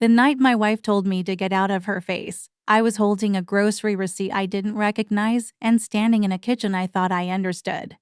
The night my wife told me to get out of her face, I was holding a grocery receipt I didn't recognize and standing in a kitchen I thought I understood.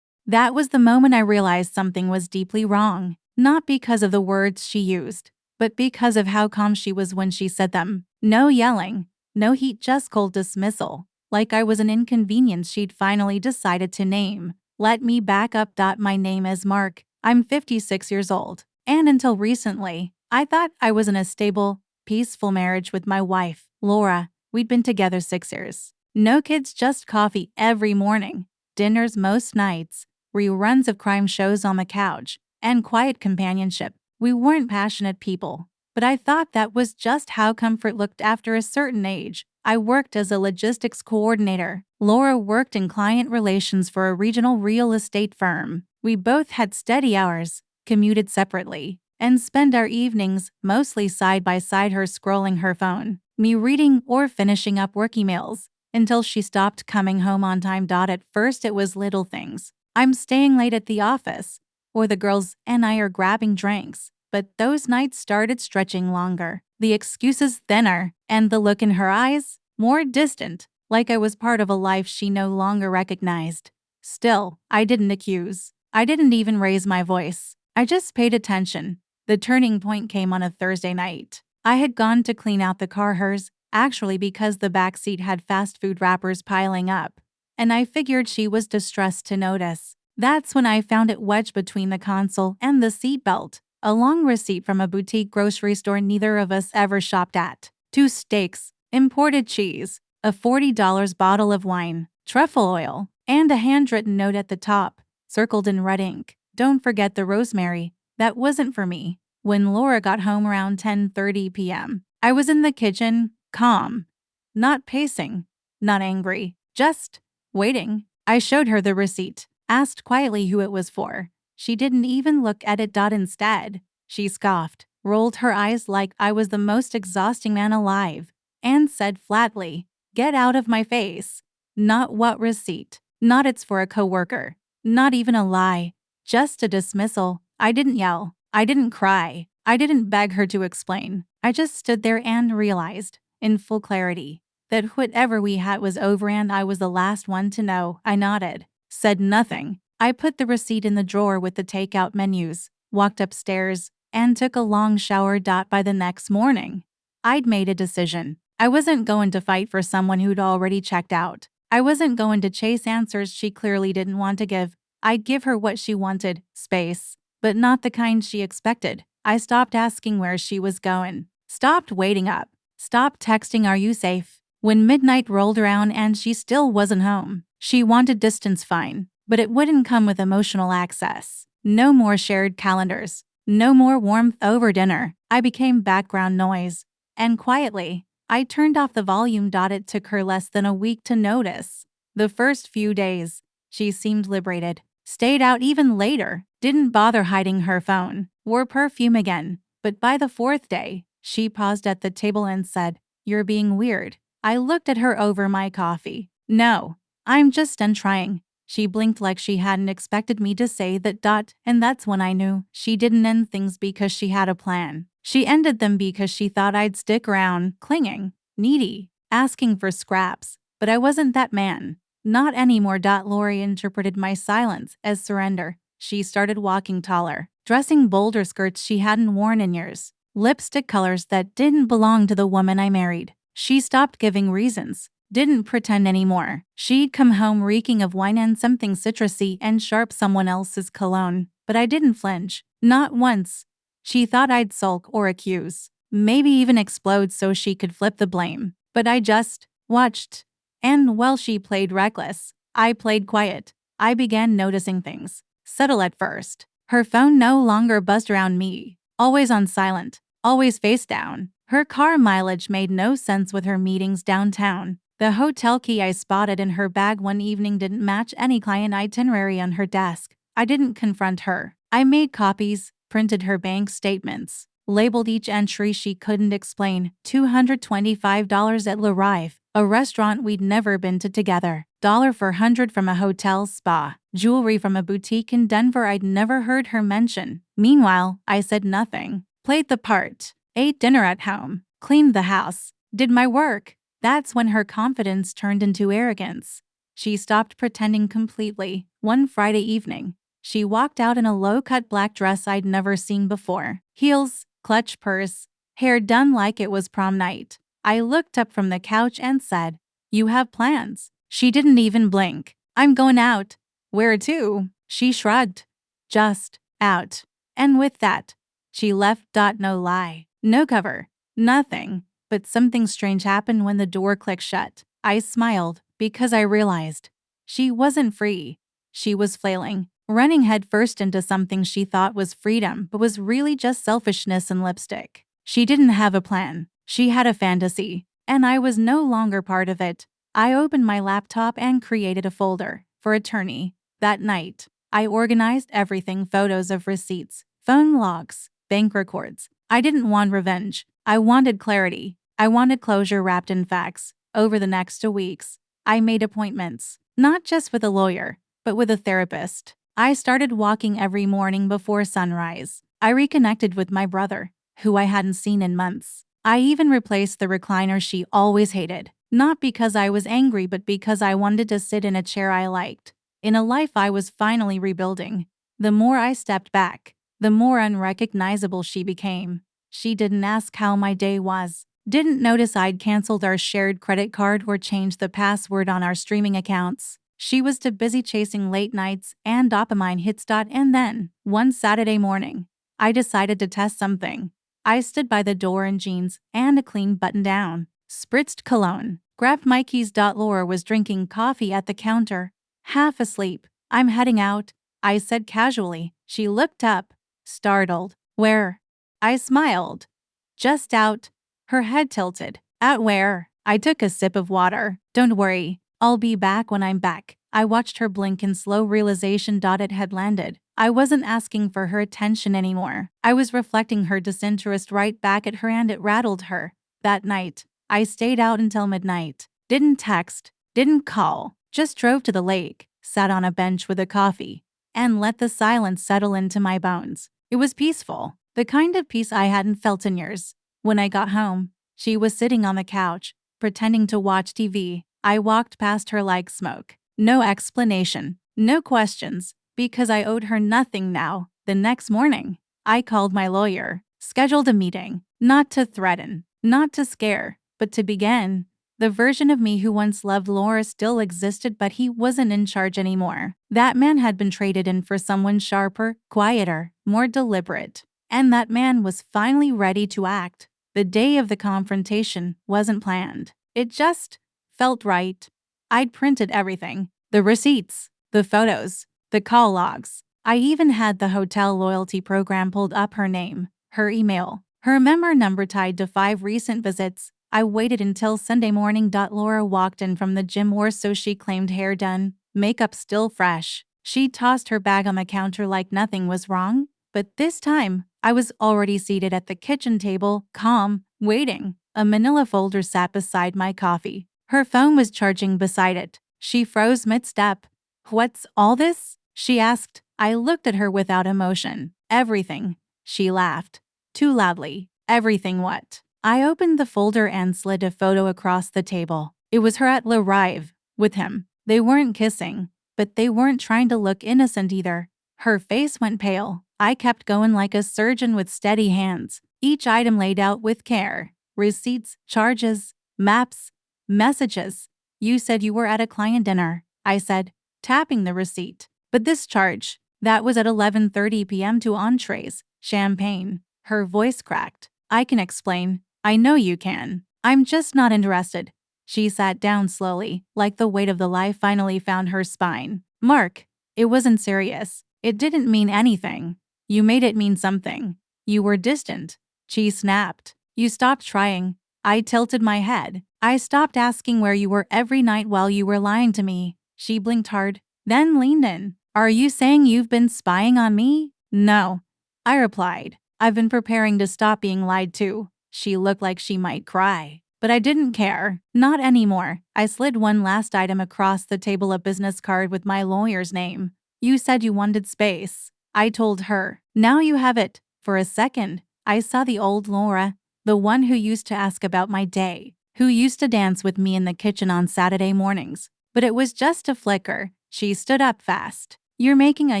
That was the moment I realized something was deeply wrong, not because of the words she used, but because of how calm she was when she said them. No yelling, no heat, just cold dismissal, like I was an inconvenience she'd finally decided to name. Let me back up. My name is Mark. I'm 56 years old, and until recently, I thought I was in a stable, peaceful marriage with my wife, Laura. We'd been together 6 years. No kids, just coffee every morning, dinners most nights, reruns of crime shows on the couch, and quiet companionship. We weren't passionate people, but I thought that was just how comfort looked after a certain age. I worked as a logistics coordinator. Laura worked in client relations for a regional real estate firm. We both had steady hours, commuted separately, and spent our evenings mostly side by side, her scrolling her phone, me reading or finishing up work emails, until she stopped coming home on time. At first it was little things. I'm staying late at the office, or the girls and I are grabbing drinks, but those nights started stretching longer, the excuses thinner, and the look in her eyes more distant, like I was part of a life she no longer recognized. Still, I didn't accuse. I didn't even raise my voice. I just paid attention. The turning point came on a Thursday night. I had gone to clean out the car, hers, actually, because the back seat had fast food wrappers piling up, and I figured she was distressed to notice. That's when I found it wedged between the console and the seatbelt, a long receipt from a boutique grocery store neither of us ever shopped at. 2 steaks, imported cheese, a $40 bottle of wine, truffle oil, and a handwritten note at the top, circled in red ink. Don't forget the rosemary. That wasn't for me. When Laura got home around 10:30 p.m., I was in the kitchen, calm, not pacing, not angry, just waiting. I showed her the receipt, asked quietly who it was for. She didn't even look at it. Instead, she scoffed, rolled her eyes like I was the most exhausting man alive, and said flatly, "Get out of my face." Not what receipt, not it's for a coworker, not even a lie, just a dismissal. I didn't yell, I didn't cry, I didn't beg her to explain. I just stood there and realized, in full clarity, that whatever we had was over and I was the last one to know. I nodded, said nothing. I put the receipt in the drawer with the takeout menus, walked upstairs, and took a long shower. By the next morning, I'd made a decision. I wasn't going to fight for someone who'd already checked out. I wasn't going to chase answers she clearly didn't want to give. I'd give her what she wanted, space, but not the kind she expected. I stopped asking where she was going, stopped waiting up, stopped texting, "Are you safe?" when midnight rolled around and she still wasn't home. She wanted distance, fine, but it wouldn't come with emotional access. No more shared calendars, no more warmth over dinner. I became background noise, and quietly, I turned off the volume. It took her less than a week to notice. The first few days, she seemed liberated, stayed out even later, didn't bother hiding her phone, wore perfume again. But by the 4th day, she paused at the table and said, "You're being weird." I looked at her over my coffee. "No, I'm just done trying." She blinked like she hadn't expected me to say that. And that's when I knew she didn't end things because she had a plan. She ended them because she thought I'd stick around, clinging, needy, asking for scraps. But I wasn't that man. Not anymore. Lori interpreted my silence as surrender. She started walking taller, dressing bolder skirts she hadn't worn in years, lipstick colors that didn't belong to the woman I married. She stopped giving reasons, didn't pretend anymore. She'd come home reeking of wine and something citrusy and sharp, someone else's cologne. But I didn't flinch. Not once. She thought I'd sulk or accuse, maybe even explode so she could flip the blame. But I just watched. And while she played reckless, I played quiet. I began noticing things. Subtle at first. Her phone no longer buzzed around me. Always on silent. Always face down. Her car mileage made no sense with her meetings downtown. The hotel key I spotted in her bag one evening didn't match any client itinerary on her desk. I didn't confront her. I made copies, printed her bank statements, labeled each entry she couldn't explain. $225 at La Rive, a restaurant we'd never been to together. $400 from a hotel spa. Jewelry from a boutique in Denver I'd never heard her mention. Meanwhile, I said nothing. Played the part. ate dinner at home, cleaned the house, did my work. That's when her confidence turned into arrogance. She stopped pretending completely. One Friday evening, she walked out in a low-cut black dress I'd never seen before. Heels, clutch purse, hair done like it was prom night. I looked up from the couch and said, "You have plans?" She didn't even blink. "I'm going out." "Where to?" She shrugged. "Just out." And with that, she left. No lie. No cover. Nothing. But something strange happened when the door clicked shut. I smiled because I realized she wasn't free. She was flailing, running headfirst into something she thought was freedom but was really just selfishness and lipstick. She didn't have a plan. She had a fantasy, and I was no longer part of it. I opened my laptop and created a folder for attorney. That night, I organized everything: photos of receipts, phone logs, bank records. I didn't want revenge. I wanted clarity. I wanted closure wrapped in facts. Over the next 2 weeks, I made appointments, not just with a lawyer, but with a therapist. I started walking every morning before sunrise. I reconnected with my brother, who I hadn't seen in months. I even replaced the recliner she always hated, not because I was angry but because I wanted to sit in a chair I liked, in a life I was finally rebuilding. The more I stepped back, the more unrecognizable she became. She didn't ask how my day was, didn't notice I'd canceled our shared credit card or changed the password on our streaming accounts. She was too busy chasing late nights and dopamine hits. And then, one Saturday morning, I decided to test something. I stood by the door in jeans and a clean button-down, spritzed cologne, grabbed my keys. Laura was drinking coffee at the counter, half asleep. "I'm heading out," I said casually. She looked up, startled. "Where?" I smiled. "Just out." Her head tilted. "Out where?" I took a sip of water. "Don't worry, I'll be back when I'm back." I watched her blink in slow realization. It had landed. I wasn't asking for her attention anymore. I was reflecting her disinterest right back at her, and it rattled her. That night, I stayed out until midnight. Didn't text, didn't call, just drove to the lake, sat on a bench with a coffee, and let the silence settle into my bones. It was peaceful, the kind of peace I hadn't felt in years. When I got home, she was sitting on the couch, pretending to watch TV. I walked past her like smoke. No explanation, no questions, because I owed her nothing now. The next morning, I called my lawyer, scheduled a meeting, not to threaten, not to scare, but to begin. The version of me who once loved Laura still existed, but he wasn't in charge anymore. That man had been traded in for someone sharper, quieter, more deliberate. And that man was finally ready to act. The day of the confrontation wasn't planned. It just felt right. I'd printed everything: the receipts, the photos, the call logs. I even had the hotel loyalty program pulled up: her name, her email, her member number tied to 5 recent visits. I waited until Sunday morning. Laura walked in from the gym, or so she claimed, hair done, makeup still fresh. She tossed her bag on the counter like nothing was wrong. But this time, I was already seated at the kitchen table, calm, waiting. A manila folder sat beside my coffee. Her phone was charging beside it. She froze mid-step. "What's all this?" she asked. I looked at her without emotion. "Everything." She laughed. Too loudly. "Everything what?" I opened the folder and slid a photo across the table. It was her at Le Rive, with him. They weren't kissing, but they weren't trying to look innocent either. Her face went pale. I kept going like a surgeon with steady hands, each item laid out with care. Receipts, charges, maps, messages. "You said you were at a client dinner," I said, tapping the receipt. "But this charge, that was at 11:30 p.m. to entrees, champagne." Her voice cracked. "I can explain. I know you can. I'm just not interested." She sat down slowly, like the weight of the lie finally found her spine. "Mark, it wasn't serious. It didn't mean anything. You made it mean something. You were distant." She snapped. "You stopped trying." I tilted my head. "I stopped asking where you were every night while you were lying to me." She blinked hard, then leaned in. "Are you saying you've been spying on me?" "No," I replied. "I've been preparing to stop being lied to." She looked like she might cry, but I didn't care. Not anymore. I slid one last item across the table: a business card with my lawyer's name. "You said you wanted space," I told her. "Now you have it." For a second, I saw the old Laura, The one who used to ask about my day, who used to dance with me in the kitchen on Saturday mornings. But it was just a flicker. She stood up fast. "You're making a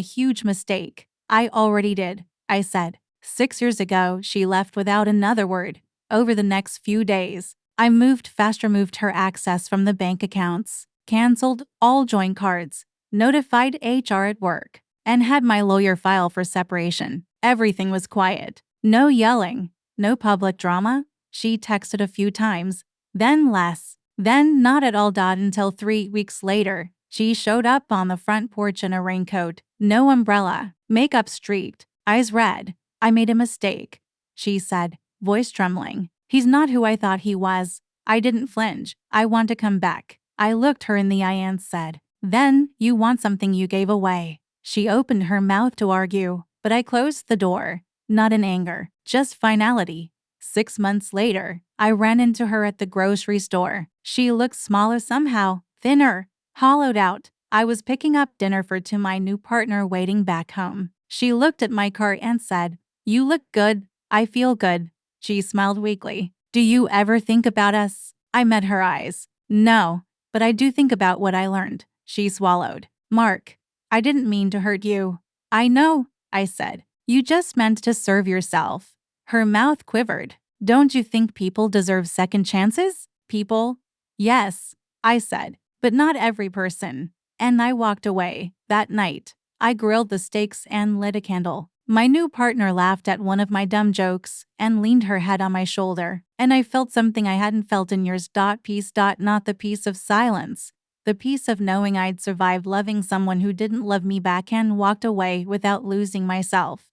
huge mistake." "I already did," I said. 6 years ago, she left without another word. Over the next few days, I removed her access from the bank accounts, canceled all joint cards, notified HR at work, and had my lawyer file for separation. Everything was quiet. No yelling, no public drama. She texted a few times, then less, then not at all. Until 3 weeks later, she showed up on the front porch in a raincoat, no umbrella, makeup streaked, eyes red. "I made a mistake," she said, voice trembling. "He's not who I thought he was." I didn't flinch. "I want to come back." I looked her in the eye and said, "Then you want something you gave away." She opened her mouth to argue, but I closed the door, not in anger, just finality. 6 months later, I ran into her at the grocery store. She looked smaller somehow, thinner, hollowed out. I was picking up dinner for to my new partner waiting back home. She looked at my cart and said, "You look good." "I feel good." She smiled weakly. "Do you ever think about us?" I met her eyes. "No, but I do think about what I learned." She swallowed. "Mark, I didn't mean to hurt you." "I know," I said. "You just meant to serve yourself." Her mouth quivered. "Don't you think people deserve second chances?" "People?" "Yes," I said, "but not every person." And I walked away. That night, I grilled the steaks and lit a candle. My new partner laughed at one of my dumb jokes and leaned her head on my shoulder, and I felt something I hadn't felt in years. Peace. Not the peace of silence. The peace of knowing I'd survived loving someone who didn't love me back and walked away without losing myself.